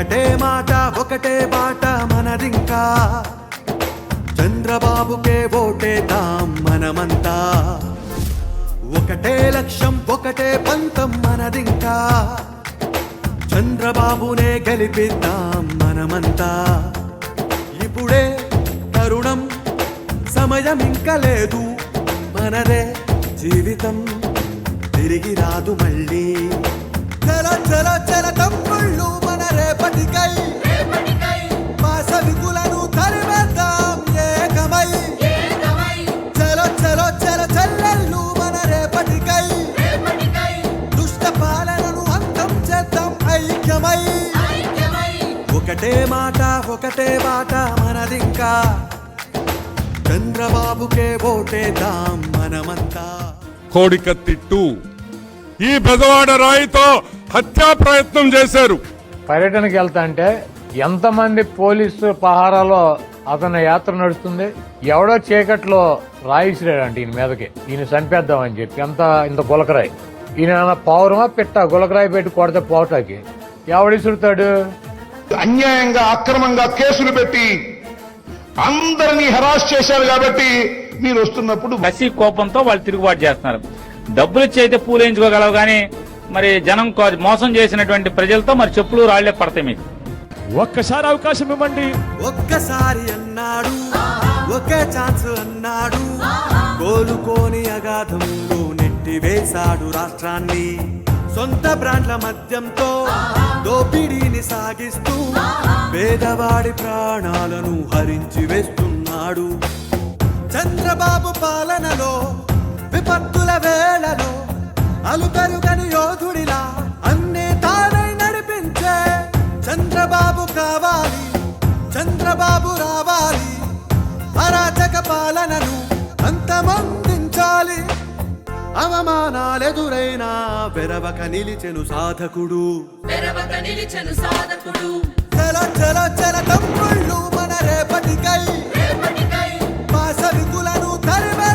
ఒకటే మాట ఒకటే బాట మనదింకా, చంద్రబాబుకే ఓటేద్దాం మనమంతా. ఒకటే లక్ష్యం ఒకటే పంతం మనదింకా, చంద్రబాబునే గెలిపిద్దాం మనమంతా. ఇప్పుడే తరుణం సమయం ఇంకా లేదు, మనదే జీవితం తిరిగి రాదు మళ్ళీ. చల చల చల తమ్ముళ్ళు మన రేపటికై, మా సవికులను తరిమేద్దాం ఏకమై. చలో చలో చల చెల్లెళ్ళు మన రేపటికై, దుష్ట పాలనను అంతం చేద్దాం ఐక్యమై. ఒకటే మాట ఒకటే బాట మనదింకా, చంద్రబాబుకే ఓటేద్దాం మనమంతా. కోడికత్తి 2 ఈ బెజవాడ రాయితో హత్యా ప్రయత్నం చేశారు. పర్యటనకి వెళ్తా అంటే ఎంతమంది పోలీసు పహారాలో అతని యాత్ర నడుస్తుంది. ఎవడో చీకట్లో రాయిసిరాడంటే ఈయన మీదకి, ఈయన చంపేద్దామని చెప్పి. ఇంత గులకరాయి, ఈయన పౌరమా పిట్ట గులకరాయి పెట్టి కొడితే పోటాకి ఎవడిసురుతాడు? అన్యాయంగా అక్రమంగా కేసులు పెట్టి అందరినీ హెరాస్ చేశారు కాబట్టి మీరు వస్తున్నప్పుడు కసి కోపంతో వాళ్ళు తిరుగుబాటు చేస్తున్నారు. డబ్బులు ఇచ్చి అయితే పూలేయించుకోగలవు కానీ మరి జనం మోసం చేసినటువంటి ప్రజలతో మరి చెప్పులు రాళ్లే పడతాయి. మీకు ఒక్కసారి అవకాశం ఇవ్వండి. ఒక్కసారి అన్నాడు, ఒకే ఛాన్స్ అన్నాడు, కోలుకోని అగాధంలో నెట్టి వేశాడు రాష్ట్రాన్ని. సొంత బ్రాండ్ల మద్యంతో దోపిడీని సాగిస్తూ పేదవాడి ప్రాణాలను హరించి వేస్తున్నాడు. చంద్రబాబు పాలనలో విపత్తుల వేళలో అలుపెరుగని యోధుడిలా అన్నీ తానై నడిపించే చంద్రబాబు కావాలి, చంద్రబాబు రావాలి. అరాచక పాలనను అంతమొందించాలి. అవమానాలెదురైనా వెరవక నిలిచెను సాధకుడు. చల చల చల తమ్ముళ్ళు మన రేపటికై, మా సవికులను తరిమే